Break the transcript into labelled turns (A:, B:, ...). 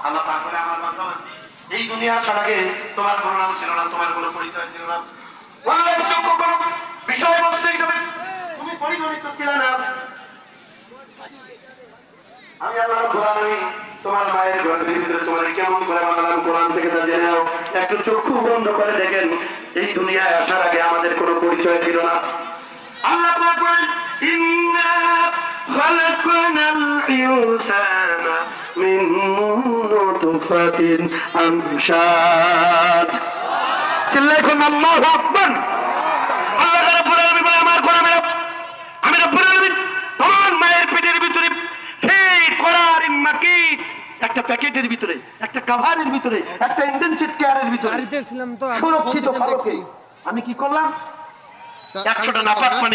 A: আল্লাহ পাক বলে আমার বান্দা এই দুনিয়া আসার আগে তোমার কোনো নাম ছিল না, তোমার কোনো পরিচয় ছিল না, উল্লেখযোগ্য কোনো বিষয়বস্তু হিসেবে তুমি পরিগণিত ছিল না। আমি আল্লাহ রাব্বুল আলামিন তোমার মায়ের গর্ভের ভিতরে তোমার কেমন করে বানালাম কোরআন থেকে তা জেনে নাও। একটু চক্ষু বন্ধ করে দেখেন, এই দুনিয়ায় আসার আগে আমাদের কোনো পরিচয় ছিল না। আল্লাহ পাক বলেন ইন্না খালাকনাল ইনসানা মিন নুতফাতিন আমশাজ। চিল্লায় কোন আল্লাহু আকবার। আল্লাহ রাব্বুল আলামিন বলে আমার কোরআনে আমি রাব্বুল আলামিন তোমার মায়ের পেটের ভিতরে সেই কোরআন মাকিত একটা প্যাকেটের ভিতরে, একটা কভারের ভিতরে, একটা ইন্টেনসিভ কেয়ারের ভিতরে সুরক্ষিত ভাবে আমি কি করলাম, 100টা নাপাক